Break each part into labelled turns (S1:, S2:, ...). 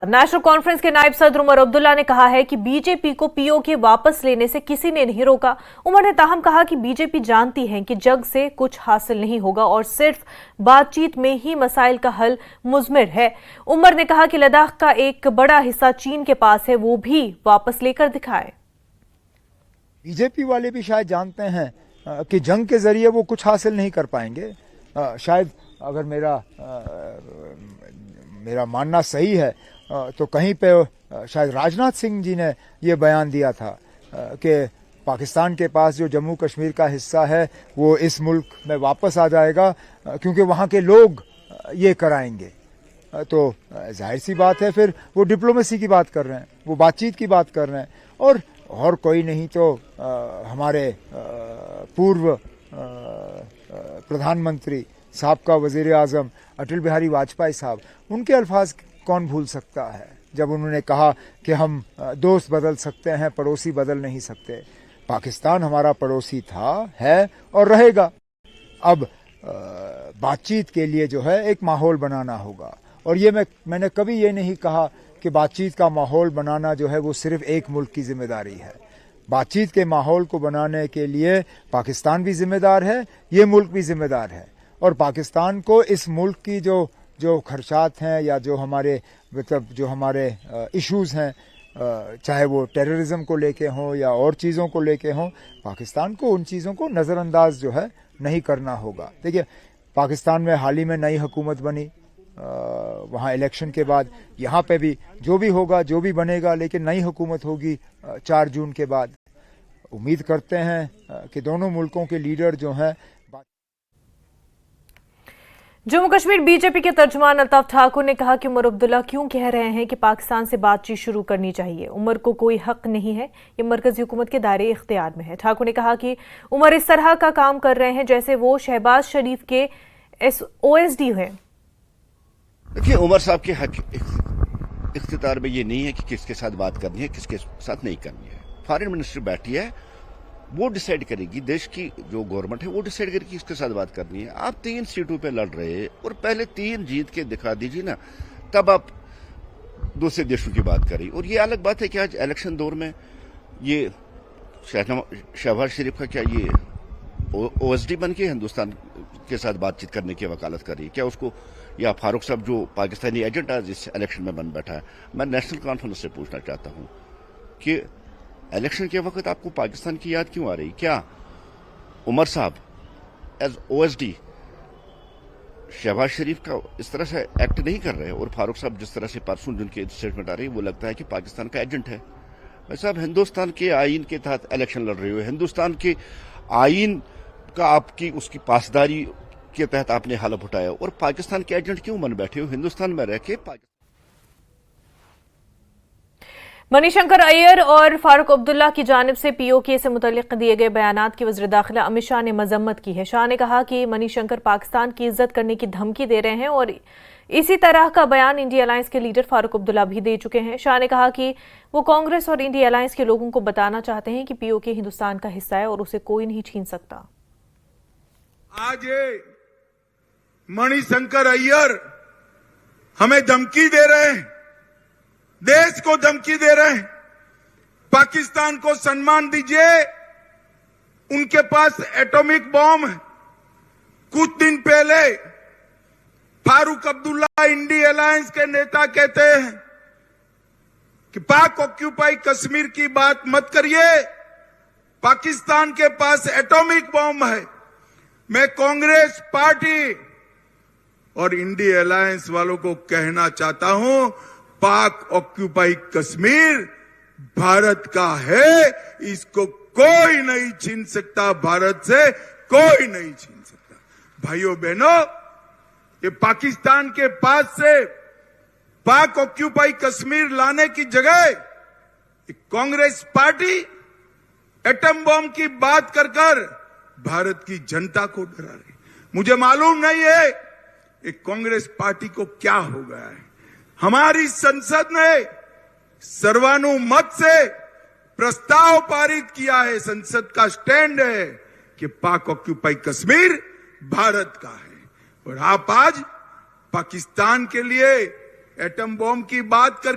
S1: National conference के नायब सदर उमर अब्दुल्ला ने कहा है कि बीजेपी को पीओके वापस लेने से किसी ने नहीं रोका। उमर ने ताहम कहा कि बीजेपी जानती है कि जंग से कुछ हासिल नहीं होगा और सिर्फ बातचीत में ही मसाइल का हल मुज़मिर है। उमर ने कहा कि लद्दाख का एक बड़ा हिस्सा चीन के पास है, वो भी वापस लेकर दिखाए।
S2: बीजेपी वाले भी शायद जानते हैं कि जंग के जरिए वो कुछ हासिल नहीं कर पाएंगे। शायद अगर मेरा मानना सही है तो कहीं पे शायद राजनाथ सिंह जी ने ये बयान दिया था कि पाकिस्तान के पास जो जम्मू कश्मीर का हिस्सा है वो इस मुल्क में वापस आ जाएगा क्योंकि वहाँ के लोग ये कराएंगे। तो जाहिर सी बात है, फिर वो डिप्लोमेसी की बात कर रहे हैं, वो बातचीत की बात कर रहे हैं और कोई नहीं तो हमारे पूर्व प्रधानमंत्री साबका वजीर आजम अटल बिहारी वाजपेयी साहब, उनके अल्फाज कौन भूल सकता है जब उन्होंने कहा कि हम दोस्त बदल सकते हैं, पड़ोसी बदल नहीं सकते। पाकिस्तान हमारा पड़ोसी था, है और रहेगा। अब बातचीत के लिए जो है एक माहौल बनाना होगा और ये मैंने कभी ये नहीं कहा कि बातचीत का माहौल बनाना जो है वो सिर्फ एक मुल्क की जिम्मेदारी है। बातचीत के माहौल को बनाने के लिए पाकिस्तान भी जिम्मेदार है, ये मुल्क भी जिम्मेदार है और पाकिस्तान को इस मुल्क की जो खर्चात हैं या जो हमारे इश्यूज हैं, चाहे वो टेररिज्म को लेके हों या और चीज़ों को लेके हों, पाकिस्तान को उन चीज़ों को नज़रअंदाज जो है नहीं करना होगा। देखिए, पाकिस्तान में हाल ही में नई हुकूमत बनी, वहाँ इलेक्शन के बाद यहाँ पे भी जो भी होगा, जो भी बनेगा, लेकिन नई हुकूमत होगी 4 जून के बाद। उम्मीद करते हैं कि दोनों मुल्कों के लीडर जो हैं।
S1: जम्मू कश्मीर बीजेपी के तर्जुमान अल्ताफ ठाकुर ने कहा कि उमर अब्दुल्ला क्यों कह रहे हैं कि पाकिस्तान से बातचीत शुरू करनी चाहिए। उमर को कोई हक नहीं है, ये मरकजी हुकूमत के दायरे इख्तियार में है। ठाकुर ने कहा कि उमर इस तरह का काम कर रहे हैं जैसे वो शहबाज शरीफ के OSD हैं।
S3: देखिए, उमर साहब के हक इख्तियार में ये नहीं है कि किसके साथ बात करनी है, किसके साथ नहीं करनी है। फॉरेन मिनिस्टर बैठी है, वो डिसाइड करेगी, देश की जो गवर्नमेंट है वो डिसाइड करेगी किसके साथ बात करनी है। आप 3 सीटों पे लड़ रहे हैं और पहले 3 जीत के दिखा दीजिए ना, तब आप दूसरे देशों की बात करें। और ये अलग बात है कि आज इलेक्शन दौर में ये शहबाज शरीफ का क्या ये OSD बन के हिंदुस्तान के साथ बातचीत करने की वकालत कर रही है क्या उसको, या फारूक साहब जो पाकिस्तानी एजेंट आज इस इलेक्शन में बन बैठा है। मैं नेशनल कॉन्फ्रेंस से पूछना चाहता हूं कि इलेक्शन के वक्त आपको पाकिस्तान की याद क्यों आ रही? क्या उमर साहब एज OSD शहबाज शरीफ का इस तरह से एक्ट नहीं कर रहे? और फारूक साहब जिस तरह से परसों जिनके स्टेटमेंट आ रही है वो लगता है कि पाकिस्तान का एजेंट है। भाई साहब, हिंदुस्तान के आईन के तहत इलेक्शन लड़ रहे हो, हिंदुस्तान के आईन का आपकी उसकी पासदारी के तहत आपने हलफ उठाया और पाकिस्तान के एजेंट क्यों बन बैठे हो? हिंदुस्तान में रह के
S1: मणिशंकर अय्यर और फारूक अब्दुल्ला की जानिब से पीओके से मुतल्लिक दिए गए बयानात की वज़ीर दाखिला अमित शाह ने मजम्मत की है। शाह ने कहा कि मणिशंकर पाकिस्तान की इज्जत करने की धमकी दे रहे हैं और इसी तरह का बयान इंडिया अलायंस के लीडर फारूक अब्दुल्ला भी दे चुके हैं। शाह ने कहा कि वो कांग्रेस और इंडिया अलायंस के लोगों को बताना चाहते हैं कि पीओके हिंदुस्तान का हिस्सा है और उसे कोई नहीं छीन सकता।
S4: आज मणिशंकर अय्यर हमें धमकी दे रहे हैं, देश को धमकी दे रहे हैं। पाकिस्तान को सम्मान दीजिए, उनके पास एटॉमिक बॉम्ब है। कुछ दिन पहले फारूक अब्दुल्ला इंडिया अलायंस के नेता कहते हैं कि पाक ऑक्यूपाई कश्मीर की बात मत करिए, पाकिस्तान के पास एटॉमिक बॉम्ब है। मैं कांग्रेस पार्टी और इंडिया अलायंस वालों को कहना चाहता हूं, पाक ऑक्यूपाई कश्मीर भारत का है, इसको कोई नहीं छीन सकता, भारत से कोई नहीं छीन सकता। भाइयों बहनों, ये पाकिस्तान के पास से पाक ऑक्यूपाई कश्मीर लाने की जगह कांग्रेस पार्टी एटम बॉम्ब की बात कर भारत की जनता को डरा रही। मुझे मालूम नहीं है एक कांग्रेस पार्टी को क्या हो गया है। हमारी संसद ने सर्वानुमत से प्रस्ताव पारित किया है, संसद का स्टैंड है कि पाक ऑक्यूपाई कश्मीर भारत का है। और आप आज पाकिस्तान के लिए एटम बॉम्ब की बात कर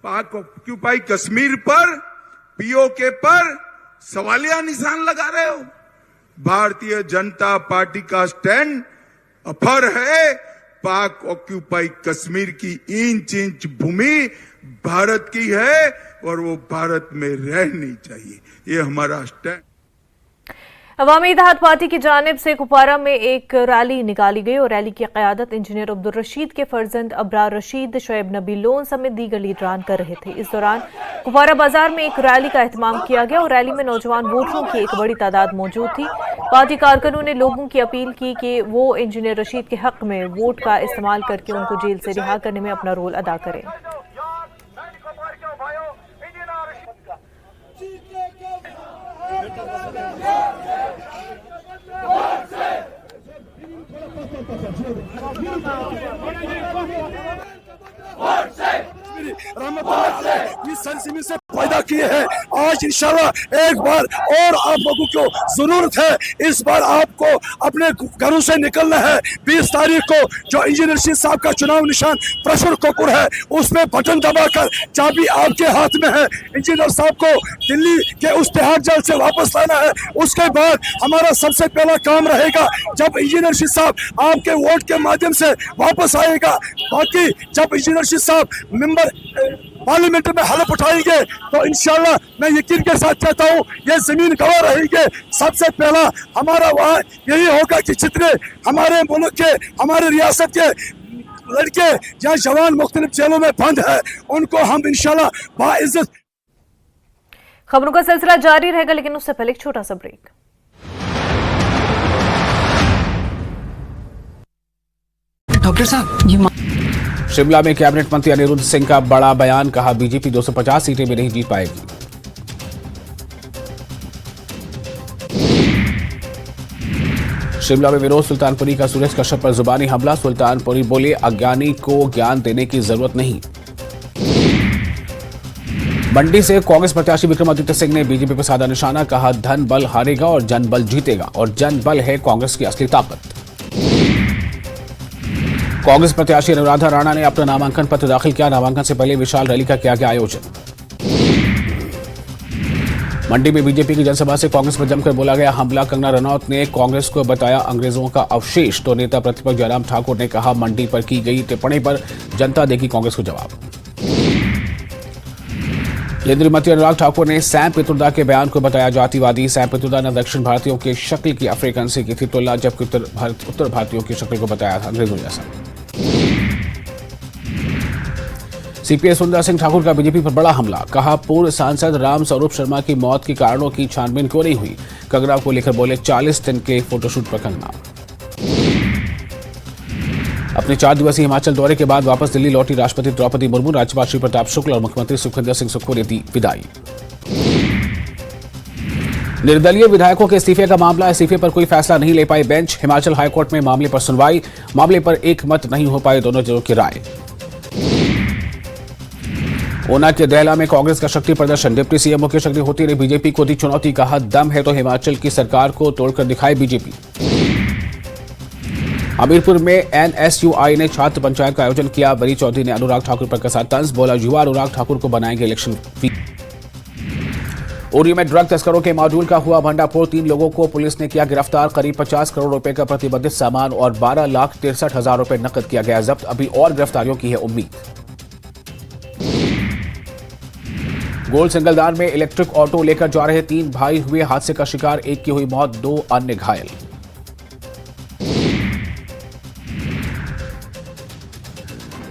S4: पाक ऑक्यूपाई कश्मीर पर, पीओके पर सवालिया निशान लगा रहे हो। भारतीय जनता पार्टी का स्टैंड अफर है। पाक ऑक्यूपाई कश्मीर की इंच इंच भूमि भारत की है और वो भारत में रहनी चाहिए। ये हमारा स्टैंड।
S1: अवामी इत्तेहाद पार्टी की जानिब से कुपवारा में एक रैली निकाली गई और रैली की क़यादत इंजीनियर अब्दुल रशीद के फर्जंद अबरार रशीद, शोएब नबी लोन समेत दीगर लीडरान कर रहे थे। इस दौरान कुपवारा बाजार में एक रैली का एहतमाम किया गया और रैली में नौजवान वोटरों की एक बड़ी तादाद मौजूद थी। पार्टी कारकुनों ने लोगों की अपील की कि वो इंजीनियर रशीद के हक में वोट का इस्तेमाल करके उनको जेल से रिहा करने में अपना रोल अदा करें।
S5: सरजमीन से पैदा किए हैं। आज इंशाल्लाह एक बार और आप लोगों को जरूरत है, इस बार आपको अपने घरों से निकलना है। 20 तारीख को जो इंजीनियर रशीद साहब का चुनाव निशान प्रेशर कुकर है, उसमें बटन दबाकर चाबी आपके हाथ में है। इंजीनियर साहब को दिल्ली के उस तिहाड़ जेल से वापस लाना है। उसके बाद हमारा सबसे पहला काम रहेगा, जब इंजीनियर रशीद साहब आपके वोट के माध्यम से वापस आएगा, बाकी जब इंजीनियर रशीद साहब मेंबर पार्लियामेंट में हलफ उठाएंगे तो इंशाल्लाह मैं यकीन के साथ कहता हूँ ये जमीन गवाह रहेंगे। सबसे पहला हमारा वहाँ यही होगा कि जितने हमारे मुल्क के, हमारे रियासत के लड़के या जवान मुख्तलिफ जेलों में बंद है, उनको हम इंशाल्लाह बाइज्जत।
S1: खबरों का सिलसिला जारी रहेगा, लेकिन उससे पहले एक छोटा सा ब्रेक।
S6: डॉक्टर साहब,
S7: शिमला में कैबिनेट मंत्री अनिरुद्ध सिंह का बड़ा बयान, कहा बीजेपी 250 सीटें भी नहीं जीत पाएगी। शिमला में विनोद सुल्तानपुरी का सुरेश कश्यप पर जुबानी हमला, सुल्तानपुरी बोले अज्ञानी को ज्ञान देने की जरूरत नहीं। मंडी से कांग्रेस प्रत्याशी विक्रमादित्य सिंह ने बीजेपी पर साधा निशाना, कहा धन बल हारेगा और जनबल जीतेगा और जनबल है कांग्रेस की असली ताकत। कांग्रेस प्रत्याशी अनुराधा राणा ने अपना नामांकन पत्र दाखिल किया, नामांकन से पहले विशाल रैली का किया गया आयोजन। मंडी में बीजेपी की जनसभा से कांग्रेस पर जमकर बोला गया हमला, कंगना रनौत ने कांग्रेस को बताया अंग्रेजों का अवशेष, तो नेता प्रतिपक्ष जयराम ठाकुर ने कहा मंडी पर की गई टिप्पणी पर जनता देगी कांग्रेस को जवाब। केंद्रीय मंत्री अनुराग ठाकुर ने सैम पित्रोदा के बयान को बताया जातिवादी, सैम पित्रोदा ने दक्षिण भारतीयों की शक्ल की अफ्रीकन से की थी तुलना, जबकि उत्तर भारतीयों की शक्ल को बताया था अंग्रेजों जैसा। सीपीआई सुंदर सिंह ठाकुर का बीजेपी पर बड़ा हमला, कहा पूर्व सांसद राम स्वरूप शर्मा की मौत के कारणों की छानबीन क्यों नहीं हुई, कंगना को लेकर बोले 40 दिन के फोटोशूट पर कंगना। अपने 4 दिवसीय हिमाचल दौरे के बाद वापस दिल्ली लौटी राष्ट्रपति द्रौपदी मुर्मू, राज्यपाल श्री प्रताप शुक्ल और मुख्यमंत्री सुखविंदर सिंह सुक्खू ने दी विदाई। निर्दलीय विधायकों के इस्तीफे का मामला, इस्तीफे पर कोई फैसला नहीं ले पाई बेंच, हिमाचल हाईकोर्ट में मामले पर सुनवाई, मामले पर एक मत नहीं हो पाए दोनों जजों की राय। ऊना के दहला में कांग्रेस का शक्ति प्रदर्शन, डिप्टी सीएम मुकेश अग्नि होती ने बीजेपी को दी चुनौती, कहा दम है तो हिमाचल की सरकार को तोड़कर दिखाए बीजेपी। हमीरपुर में एनएसयूआई ने छात्र पंचायत का आयोजन किया, बरी चौधरी ने अनुराग ठाकुर पर कसा तंज, बोला युवा अनुराग ठाकुर को बनाएंगे इलेक्शन। उरी में ड्रग तस्करों के मॉड्यूल का हुआ भंडाफोड़, 3 लोगों को पुलिस ने किया गिरफ्तार, करीब 50 करोड़ रुपए का प्रतिबंधित सामान और 12,63,000 रुपए नकद किया गया जब्त, अभी और गिरफ्तारियों की है उम्मीद। गोल सिंगलदान में इलेक्ट्रिक ऑटो लेकर जा रहे 3 भाई हुए हादसे का शिकार, एक की हुई मौत, 2 अन्य घायल।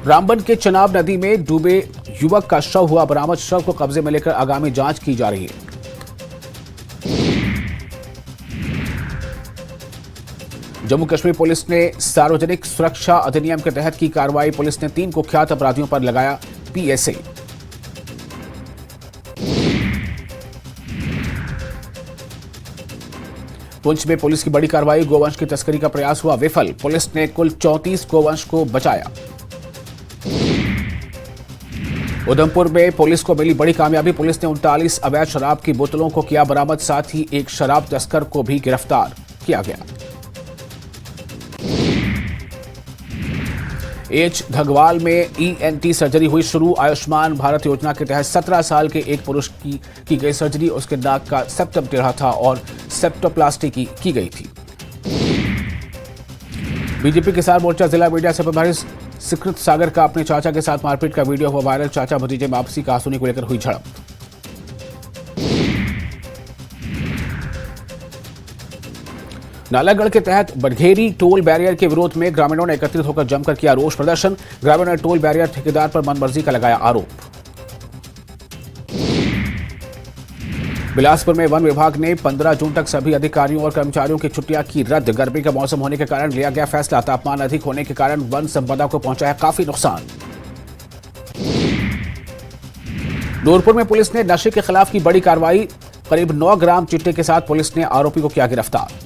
S7: रामबन के चनाब नदी में डूबे युवक का शव हुआ बरामद, शव को कब्जे में लेकर आगामी जांच की जा रही है। जम्मू कश्मीर पुलिस ने सार्वजनिक सुरक्षा अधिनियम के तहत की कार्रवाई, पुलिस ने 3 कुख्यात अपराधियों पर लगाया पीएसए। पुंछ में पुलिस की बड़ी कार्रवाई, गोवंश की तस्करी का प्रयास हुआ विफल, पुलिस ने कुल 34 गोवंश को बचाया। उधमपुर में पुलिस को मिली बड़ी कामयाबी, पुलिस ने 39 अवैध शराब की बोतलों को किया बरामद, साथ ही एक शराब तस्कर को भी गिरफ्तार किया गया। एच घगवाल में ENT सर्जरी हुई शुरू। आयुष्मान भारत योजना के तहत 17 साल के एक पुरुष की गई सर्जरी। उसके नाक का सेप्टम टेढ़ा था और सेप्टोप्लास्टी की गई थी। बीजेपी किसान मोर्चा जिला मीडिया से प्रभारी सुकृत सागर का अपने चाचा के साथ मारपीट का वीडियो हुआ वायरल। चाचा भतीजे में आपसी कहासुनी को लेकर हुई झड़प। नालागढ़ के तहत बडघेरी टोल बैरियर के विरोध में ग्रामीणों ने एकत्रित होकर जमकर किया रोष प्रदर्शन। ग्रामीणों ने टोल बैरियर ठेकेदार पर मनमर्जी का लगाया आरोप। बिलासपुर में वन विभाग ने 15 जून तक सभी अधिकारियों और कर्मचारियों की छुट्टियां की रद्द। गर्मी का मौसम होने के कारण लिया गया फैसला। तापमान अधिक होने के कारण वन संपदा को पहुंचा है काफी नुकसान। नूरपुर में पुलिस ने नशे के खिलाफ की बड़ी कार्रवाई। करीब 9 ग्राम चिट्टे के साथ पुलिस ने आरोपी को किया गिरफ्तार।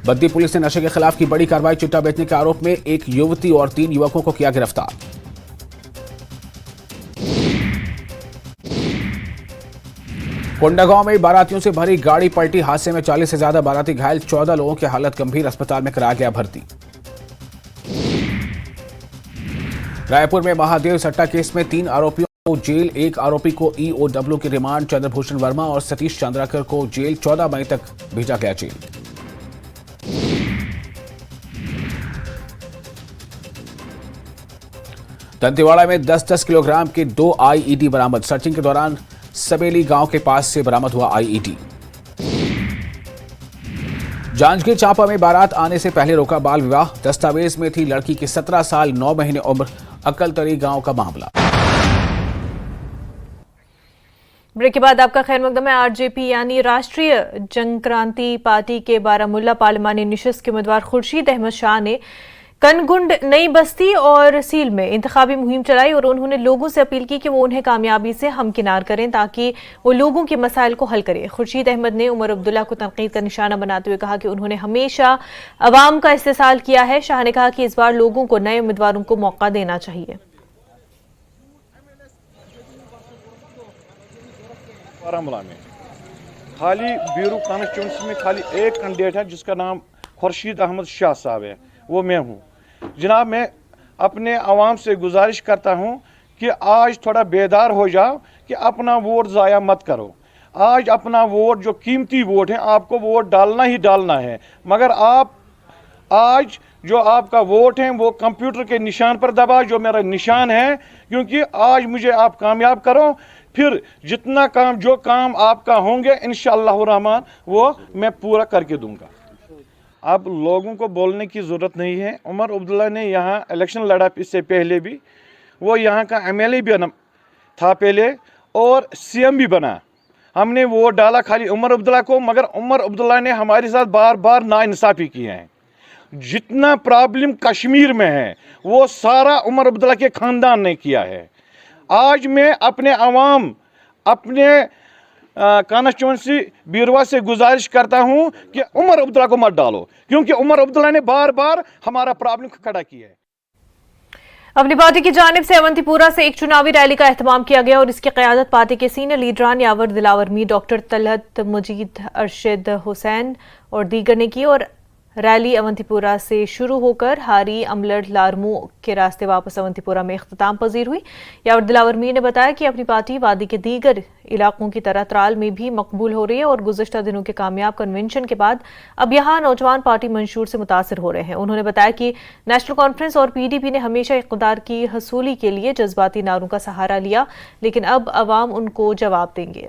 S7: बद्दी पुलिस ने नशे के खिलाफ की बड़ी कार्रवाई। चिट्टा बेचने के आरोप में एक युवती और 3 युवकों को किया गिरफ्तार। कोंडागांव में बारातियों से भरी गाड़ी पलटी। हादसे में 40 से ज्यादा बाराती घायल। 14 लोगों की हालत गंभीर। अस्पताल में कराया गया भर्ती। रायपुर में महादेव सट्टा केस में 3 आरोपियों को जेल। 1 आरोपी को EOW की रिमांड। चंद्रभूषण वर्मा और सतीश चंद्राकर को जेल। 14 मई तक भेजा गया जेल। दंतेवाड़ा में 10-10 किलोग्राम के 2 IED बरामद। सर्चिंग के दौरान सबेली गांव के पास से बरामद हुआ IED। जांजगीर चांपा में बारात आने से पहले रोका बाल विवाह। दस्तावेज में थी लड़की की 17 साल 9 महीने उम्र। अक्कलतरी गांव का मामला।
S1: ब्रेक के बाद आपका खैर मकदम है। RJP यानी राष्ट्रीय जनक्रांति पार्टी के बारामुल्ला पार्लिमानी निशस्त के उम्मीदवार खुर्शीद अहमद शाह ने कनगुंड, नई बस्ती और सील में इंतखाबी मुहिम चलाई और उन्होंने लोगों से अपील की कि वो उन्हें कामयाबी से हमकिनार करें ताकि वो लोगों के मसाइल को हल करें। खुर्शीद अहमद ने उमर अब्दुल्ला को तनकीद का निशाना बनाते हुए कहा कि उन्होंने हमेशा अवाम का इस्तेसाल किया है। शाह ने कहा कि इस बार लोगों को नए उम्मीदवारों को मौका देना चाहिए।
S8: बारामूला में खाली ब्यूरो कॉन्स्टिट्यूंसी में खाली एक कैंडिडेट है जिसका नाम खुर्शीद अहमद शाह साहब है, वो मैं हूँ। जनाब, मैं अपने आवाम से गुजारिश करता हूँ कि आज थोड़ा बेदार हो जाओ कि अपना वोट ज़ाया मत करो। आज अपना वोट, जो कीमती वोट है, आपको वोट डालना ही डालना है। मगर आप आज जो आपका वोट है वो कंप्यूटर के निशान पर दबा, जो मेरा निशान है, क्योंकि आज मुझे आप कामयाब करो, फिर जितना काम, जो काम आपका होंगे इंशाअल्लाह रहमान वो मैं पूरा करके दूंगा। अब लोगों को बोलने की ज़रूरत नहीं है। उमर अब्दुल्ला ने यहाँ इलेक्शन लड़ा, इससे पहले भी वो यहाँ का MLA भी था पहले और CM भी बना। हमने वोट डाला खाली उमर अब्दुल्ला को, मगर उमर अब्दुल्ला ने हमारे साथ बार बार नाइंसाफ़ी की है। जितना प्रॉब्लम कश्मीर में है वो सारा उमर अब्दुल्ला के ख़ानदान ने किया है। आज मैं अपने अवाम, अपने कॉन्स्टिट्यूंसी बीरवा से गुजारिश करता हूं कि उमर अब्दुल्ला को मत डालो, क्योंकि उमर अब्दुल्ला ने बार बार हमारा प्रॉब्लम खड़ा किया है।
S1: अपनी पार्टी की जानिब से अवंतीपुरा से एक चुनावी रैली का एहतमाम किया गया और इसकी क़यादत पार्टी के सीनियर लीडरान यावर दिलावर मीर, डॉक्टर तलहत मजीद, अरशद हुसैन और दीगर ने की और रैली अवंतीपुरा से शुरू होकर हारी अमलड लारमू के रास्ते वापस अवंतीपुरा में इख्तिताम पजीर हुई। यावर दिलावर मीर ने बताया कि अपनी पार्टी वादी के दीगर इलाकों की तरह त्राल में भी मकबूल हो रही है और गुज़श्ता दिनों के कामयाब कन्वेंशन के बाद अब यहाँ नौजवान पार्टी मंशूर से मुतासर हो रहे हैं। उन्होंने बताया कि नेशनल कॉन्फ्रेंस और PDP ने हमेशा इक़्तिदार की हसूली के लिए जज्बाती नारों का सहारा लिया, लेकिन अब अवाम उनको जवाब देंगे।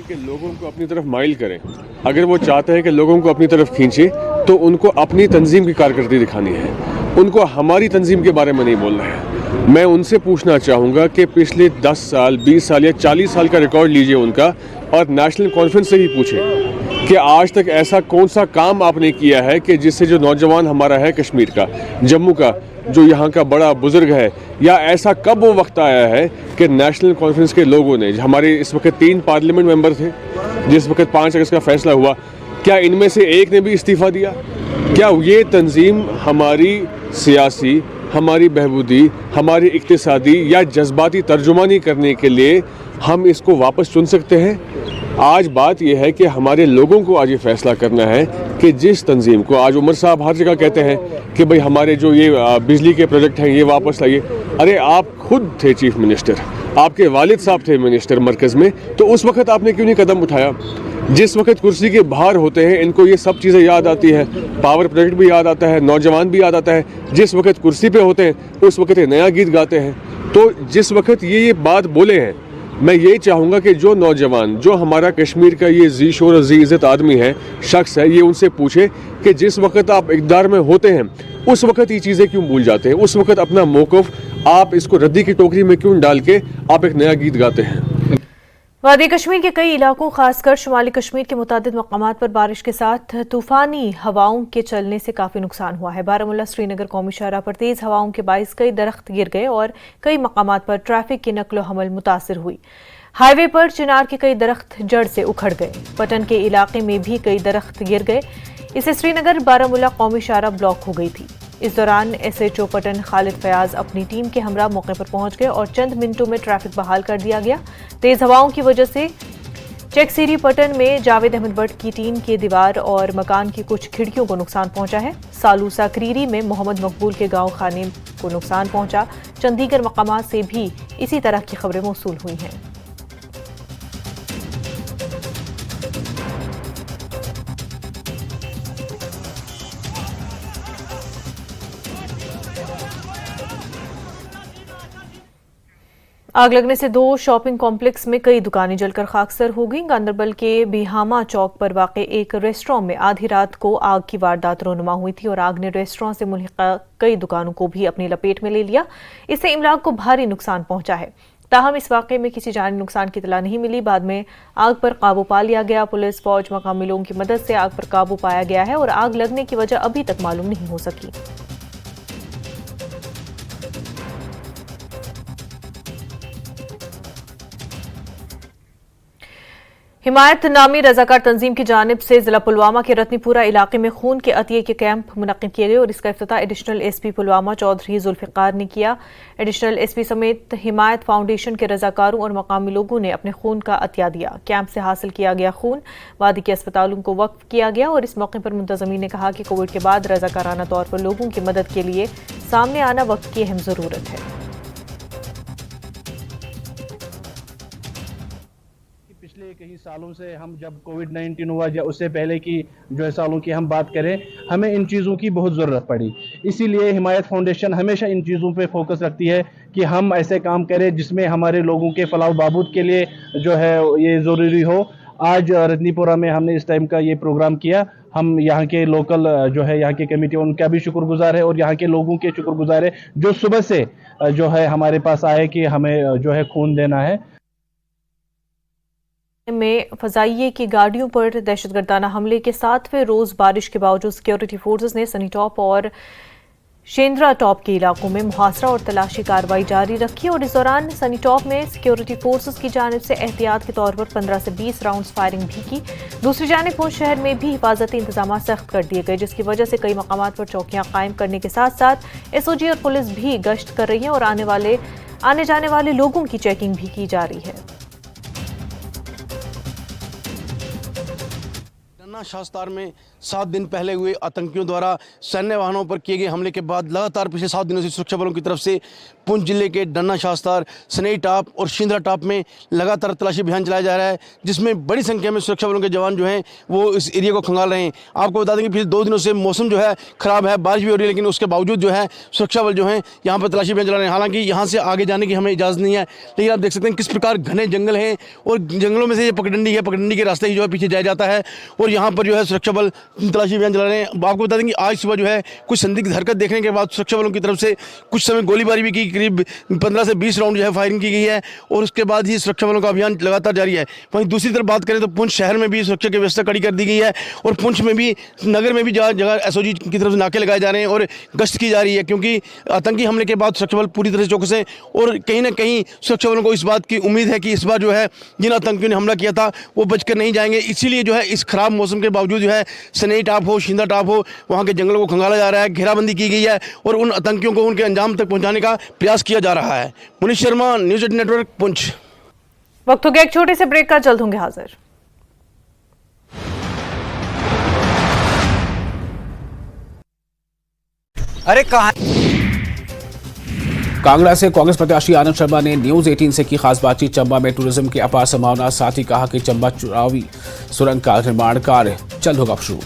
S9: कि लोगों को अपनी तरफ माइल करें। अगर वो चाहते हैं कि लोगों को अपनी तरफ खींचे तो उनको अपनी तंजीम की कारकर्दगी दिखानी है, उनको हमारी तंजीम के बारे में नहीं बोलना है। मैं उनसे पूछना चाहूँगा कि पिछले 10 साल, 20 साल या 40 साल का रिकॉर्ड लीजिए उनका और नेशनल कॉन्फ्रेंस से ही पूछें कि आज तक ऐसा कौन सा काम आपने किया है कि जिससे जो नौजवान हमारा है कश्मीर का, जम्मू का, जो यहाँ का बड़ा बुजुर्ग है, या ऐसा कब वो वक्त आया है कि नेशनल कॉन्फ्रेंस के लोगों ने, हमारे इस वक्त 3 पार्लियामेंट मेंबर थे जिस वक्त 5 अगस्त का फैसला हुआ, क्या इनमें से एक ने भी इस्तीफ़ा दिया? क्या ये तंजीम हमारी सियासी, हमारी बहबूदी, हमारी इक्तिसादी या जज्बाती तर्जुमानी करने के लिए हम इसको वापस चुन सकते हैं। आज बात यह है कि हमारे लोगों को आज ये फैसला करना है कि जिस तंजीम को आज उमर साहब हर जगह कहते हैं कि भाई हमारे जो ये बिजली के प्रोजेक्ट हैं ये वापस लाइए। अरे आप खुद थे चीफ मिनिस्टर, आपके वालिद साहब थे मिनिस्टर मरकज़ में, तो उस वक्त आपने क्यों नहीं कदम उठाया? जिस वक्त कुर्सी के बाहर होते हैं इनको ये सब चीज़ें याद आती है, पावर प्रोजेक्ट भी याद आता है, नौजवान भी याद आता है। जिस वक्त कुर्सी पे होते हैं उस वक्त ये नया गीत गाते हैं। तो जिस वक्त ये बात बोले हैं, मैं ये चाहूँगा कि जो नौजवान, जो हमारा कश्मीर का ये जी शोर और जी इज़्ज़त आदमी है, शख्स है, ये उनसे पूछे कि जिस वक्त आप इक़्तिदार में होते हैं उस वक्त ये चीज़ें क्यों भूल जाते हैं? उस वक्त अपना मौक़िफ़ आप इसको रद्दी की टोकरी में क्यों डाल के आप एक नया गीत गाते हैं?
S1: वादी कश्मीर के कई इलाकों खासकर शुमाली कश्मीर के मुतादिद मकामात पर बारिश के साथ तूफानी हवाओं के चलने से काफ़ी नुकसान हुआ है। बारामूला श्रीनगर कौमी शाहराह पर तेज़ हवाओं के बाइस कई दरख्त गिर गए और कई मकामात पर ट्रैफिक की नकलो हमल मुतासिर हुई। हाईवे पर चिनार के कई दरख्त जड़ से उखड़ गए। पटन के इलाके में भी कई दरख्त गिर गए। इससे श्रीनगर बारामूला कौमी शाहराह ब्लॉक हो गई थी। इस दौरान SHO पटन खालिद फयाज अपनी टीम के हमरा मौके पर पहुंच गए और चंद मिनटों में ट्रैफिक बहाल कर दिया गया। तेज हवाओं की वजह से चेकसीरी पटन में जावेद अहमद भट्ट की टीम के दीवार और मकान की कुछ खिड़कियों को नुकसान पहुंचा है। सालूसा क्रीरी में मोहम्मद मकबूल के गांव खाने को नुकसान पहुंचा। चंद दीगर मकामात से भी इसी तरह की खबरें मौसूल हुई हैं। आग लगने से 2 शॉपिंग कॉम्प्लेक्स में कई दुकानें जलकर खाकसर हो गईं। गांदरबल के बिहामा चौक पर वाक़ एक रेस्टोरेंट में आधी रात को आग की वारदात रोनुमा हुई थी और आग ने रेस्टोरेंट से मुल्हिका कई दुकानों को भी अपनी लपेट में ले लिया। इससे इमलाक को भारी नुकसान पहुंचा है। ताहम इस वाक़े में किसी जानी नुकसान की इतला नहीं मिली। बाद में आग पर काबू पा लिया गया। पुलिस, फौज, मकामी लोगों की मदद से आग पर काबू पाया गया है और आग लगने की वजह अभी तक मालूम नहीं हो सकी। हिमायत नामी रजाकार तंजीम की जानिब से जिला पुलवामा के रत्नीपुरा इलाके में खून के अतिये के कैंप मुनक्किद किए गए और इसका इफ्तिताह एडिशनल SP पुलवामा चौधरी जुल्फिकार ने किया। एडिशनल SP समेत हिमायत फाउंडेशन के रजाकारों और मकामी लोगों ने अपने खून का अतिया दिया। कैंप से हासिल किया गया खून वादी के अस्पतालों को वक्फ किया गया और इस मौके पर मुंतजमीन ने कहा कि कोविड के बाद रजाकाराना तौर पर लोगों की मदद के लिए सामने आना वक्त की अहम जरूरत है।
S10: पिछले कई सालों से हम जब कोविड-19 हुआ या उससे पहले की जो है सालों की हम बात करें, हमें इन चीज़ों की बहुत ज़रूरत पड़ी। इसीलिए हिमायत फाउंडेशन हमेशा इन चीज़ों पे फोकस रखती है कि हम ऐसे काम करें जिसमें हमारे लोगों के फलाह बहबूद के लिए जो है ये ज़रूरी हो। आज रत्नीपुरा में हमने इस टाइम का ये प्रोग्राम किया। हम यहाँ के लोकल जो है यहाँ की कमेटी उनका भी शुक्रगुजार है और यहाँ के लोगों के शुक्रगुजार है जो सुबह से जो है हमारे पास आए कि हमें जो है खून देना है।
S1: में फजाइये की गाड़ियों पर दहशतगर्दाना हमले के 7वें रोज बारिश के बावजूद सिक्योरिटी फोर्सेस ने सनी टॉप और शेंद्रा टॉप के इलाकों में मुहासरा और तलाशी कार्रवाई जारी रखी और इस दौरान सनी टॉप में सिक्योरिटी फोर्सेस की जानिब से एहतियात के तौर पर 15 से 20 राउंड्स फायरिंग भी की। दूसरी जानिब पुंछ शहर में भी हिफाजती इंतजाम सख्त कर दिए गए जिसकी वजह से कई मकामात पर चौकियां कायम करने के साथ साथ SOG और पुलिस भी गश्त कर रही है और आने जाने वाले लोगों की चेकिंग भी की जा रही है।
S11: शास्तार में 7 दिन पहले हुए आतंकियों द्वारा सैन्य वाहनों पर किए गए हमले के बाद लगातार पिछले 7 दिनों से सुरक्षा बलों की तरफ से पुंछ जिले के डन्ना शास्तार, सनई टॉप और शिंद्रा टॉप में लगातार तलाशी अभियान चलाया जा रहा है जिसमें बड़ी संख्या में सुरक्षा बलों के जवान जो हैं वो इस एरिया को खंगाल रहे हैं। आपको बता दें कि पिछले 2 दिनों से मौसम जो है ख़राब है, बारिश भी हो रही है, लेकिन उसके बावजूद जो है सुरक्षा बल जो है यहाँ पर तलाशी अभियान चला रहे हैं। हालांकि यहाँ से आगे जाने की हमें इजाज़त नहीं है, लेकिन आप देख सकते हैं किस प्रकार घने जंगल हैं और जंगलों में से ये पगडंडी है, पगडंडी के रास्ते ही जो है पीछे जाया जाता है और यहाँ पर जो है सुरक्षा बल तलाशी अभियान चला रहे हैं। आपको बता दें कि आज सुबह जो है कुछ संदिग्ध हरकत देखने के बाद सुरक्षा बलों की तरफ से कुछ समय गोलीबारी भी की, करीब 15 से 20 राउंड जो है फायरिंग की गई है और उसके बाद ही सुरक्षा बलों का अभियान लगातार जारी है। वहीं दूसरी तरफ बात करें तो पुंछ शहर में भी सुरक्षा की व्यवस्था कड़ी कर दी गई है और पुंछ में भी नगर में भी जगह SOG की तरफ से नाके लगाए जा रहे हैं और गश्त की जा रही है क्योंकि आतंकी हमले के बाद सुरक्षा बल पूरी तरह से चौकस है और कहीं ना कहीं सुरक्षा बलों को इस बात की उम्मीद है कि इस बार जो है जिन आतंकियों ने हमला किया था वो बचकर नहीं जाएंगे। इसीलिए जो है इस खराब मौसम मौसम के बावजूद जो है सनई टाप हो, शिंदा टाप हो, वहाँ के जंगलों को खंगाला जा रहा है, घेराबंदी की गई है और उन आतंकियों को उनके अंजाम तक पहुँचाने का प्रयास किया जा रहा है। Munish Sharma, news 18 network, Poonch.
S1: वक्त हो गया एक छोटे से ब्रेक का, जल्द होंगे हाजिर।
S6: अरे कहाँ
S7: कांगड़ा से कांग्रेस प्रत्याशी आनंद शर्मा ने न्यूज 18 से की खास बातचीत। चंबा में टूरिज्म की अपार संभावना, साथ ही कहा कि चंबा चुरावी सुरंग का निर्माण कार्य जल्द होगा शुरू।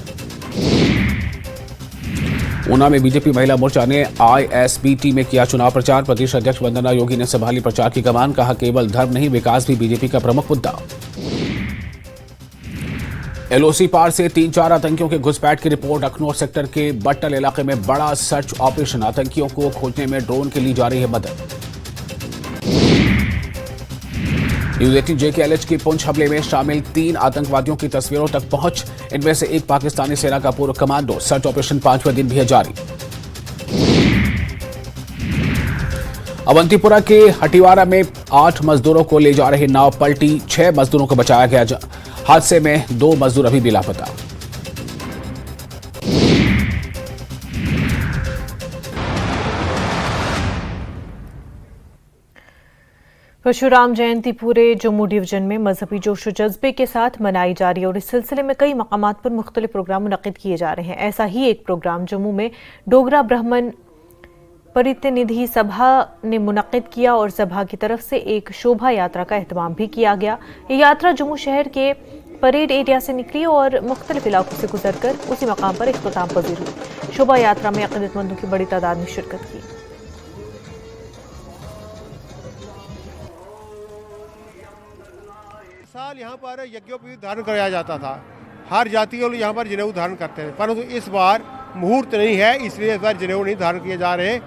S7: ऊना में बीजेपी महिला मोर्चा ने ISBT में किया चुनाव प्रचार। प्रदेश अध्यक्ष वंदना योगी ने संभाली प्रचार की कमान, कहा केवल धर्म नहीं विकास भी बीजेपी का प्रमुख मुद्दा। LOC पार से 3-4 आतंकियों के घुसपैठ की रिपोर्ट। अखनूर सेक्टर के बट्टल इलाके में बड़ा सर्च ऑपरेशन, आतंकियों को खोजने में ड्रोन के ली जा रही है मदद। न्यूज़ 18 JKLH की पुंछ हमले में शामिल 3 आतंकवादियों की तस्वीरों तक पहुंच, इनमें से एक पाकिस्तानी सेना का पूर्व कमांडो। सर्च ऑपरेशन 5वें दिन भी है जारी। अवंतीपुरा के हटिवारा में 8 मजदूरों को ले जा रही नाव पलटी, 6 मजदूरों को बचाया गया। हादसे में 2 मजदूर अभी भी लापता।
S1: परशुराम जयंती पूरे जम्मू डिवीजन में मजहबी जोश और जज्बे के साथ मनाई जा रही है और इस सिलसिले में कई मकामात पर मुख्तलिफ प्रोग्राम मुनक्किद किए जा रहे हैं। ऐसा ही एक प्रोग्राम जम्मू में डोगरा ब्राह्मण प्रतिनिधि सभा ने मुनक्किद किया और सभा की तरफ से एक शोभा यात्रा का एहतमाम भी किया गया। ये यात्रा जम्मू शहर के परेड एरिया से निकली और मुख्तलिफ इलाकों से गुजरकर उसी मकाम पर इख्तिताम पजीर हुई। शोभा यात्रा में अक़ीदतमंदों की बड़ी तादाद में शिरकत की।
S12: साल यहाँ पर यज्ञोपवीत धारण कराया जाता था, हर जाति के लोग यहाँ पर जनेऊ धारण करते हैं, परंतु इस बार मुहूर्त नहीं है, इसलिए इस बार जनेऊ नहीं धारण किए जा रहे।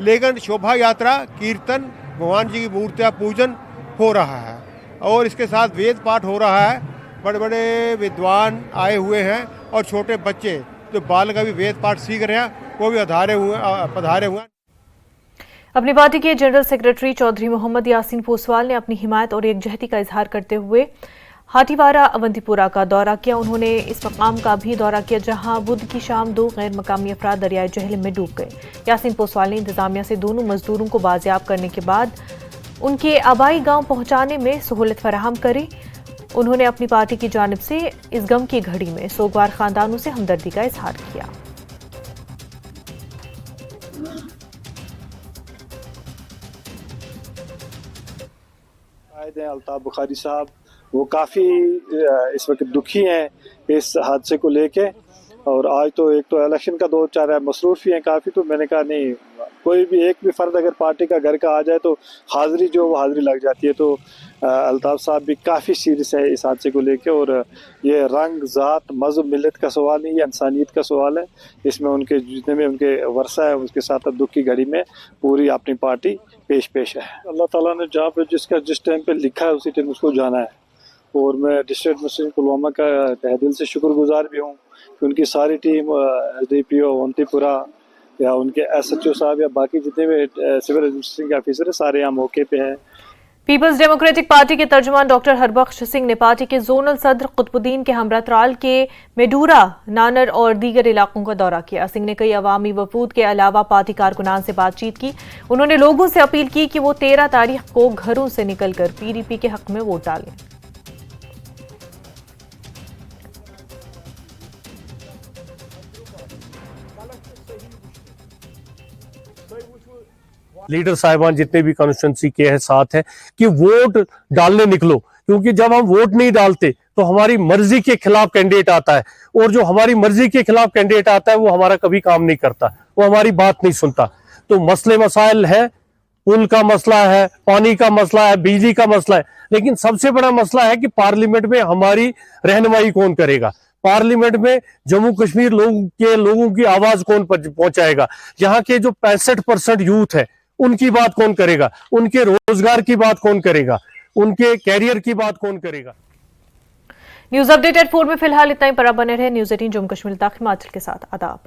S12: लेकिन शोभा यात्रा, कीर्तन, भगवान जी की मूर्तियाँ पूजन हो रहा है और इसके साथ वेद पाठ हो रहा है। बड़े बड़े विद्वान आए हुए हैं और छोटे बच्चे जो बालक अभी वेद पाठ सीख रहे हैं वो भी पधारे हुए हैं।
S1: अपनी पार्टी के जनरल सेक्रेटरी चौधरी मोहम्मद यासीन पोसवाल ने अपनी हिमायत और एकजहती का इजहार करते हुए हाटीवारा अवंतीपुरा का दौरा किया। उन्होंने इस मकाम का भी दौरा किया जहां बुध की शाम 2 गैर मकामी अफराद दरियाए जहलम में डूब गए। यासीन पोसवाल ने इंतजामिया से दोनों मजदूरों को बाजियाब करने के बाद उनके आबाई गांव पहुंचाने में सहूलत फराहम करी। उन्होंने अपनी पार्टी की जानिब से इस गम की घड़ी में सोगवार खानदानों से हमदर्दी का इजहार किया।
S5: अल्ताफ बुखारी साहब वो काफ़ी इस वक्त दुखी हैं इस हादसे को लेके, और आज तो एक तो इलेक्शन का दौर चल रहा है, मसरूफ ही हैं काफ़ी। तो मैंने कहा नहीं, कोई भी एक भी फ़र्द अगर पार्टी का घर का आ जाए तो हाज़िरी जो वो हाज़िरी लग जाती है। तो अल्ताफ साहब भी काफ़ी सीरियस है इस हादसे को लेके, और ये रंग, ज़ात, मज़हब, मिलत का सवाल नहीं, ये इंसानियत का सवाल है। इसमें उनके जितने भी उनके वर्षा है उसके साथ दुख की घड़ी में पूरी अपनी पार्टी पेश है। अल्लाह ताला ने जहाँ पे जिस टाइम पे लिखा है उसी टाइम उसको जाना है। और मैं डिस्ट्रिक्ट मजिस्ट्रेट पुलवामा का तहे दिल से शुक्रगुजार भी हूँ कि उनकी सारी टीम SDPO अवंतीपुरा या उनके SHO साहब या बाकी जितने भी सिविल एडमिनिस्ट्रेशन के ऑफिसर है सारे यहाँ मौके पे हैं।
S1: पीपल्स डेमोक्रेटिक पार्टी के तर्जुमान डॉक्टर हरबख्श सिंह ने पार्टी के जोनल सदर कुतुबुद्दीन के हमरा त्राल के मेडूरा, नानर और दीगर इलाकों का दौरा किया। सिंह ने कई अवामी वफूद के अलावा पार्टी कारकुनान से बातचीत की। उन्होंने लोगों से अपील की कि वो 13 तारीख को घरों से निकलकर PDP के हक में वोट डालें।
S13: लीडर साहिबान जितने भी कॉन्स्टिट्यूंसी के हैं साथ है कि वोट डालने निकलो, क्योंकि जब हम वोट नहीं डालते तो हमारी मर्जी के खिलाफ कैंडिडेट आता है, और जो हमारी मर्जी के खिलाफ कैंडिडेट आता है वो हमारा कभी काम नहीं करता, वो हमारी बात नहीं सुनता। तो मसले मसाइल है, पुल का मसला है, पानी का मसला है, बिजली का मसला है, लेकिन सबसे बड़ा मसला है कि पार्लियामेंट में हमारी रहनुमाई कौन करेगा, पार्लियामेंट में जम्मू कश्मीर लोगों की आवाज कौन पहुंचाएगा, यहाँ के जो 65% यूथ है उनकी बात कौन करेगा, उनके रोजगार की बात कौन करेगा, उनके कैरियर की बात कौन करेगा।
S1: न्यूज अपडेट 4 में फिलहाल इतना ही। पर बने रहे न्यूज 18 जम्मू कश्मीर तक हिमाचल के साथ। आदाब।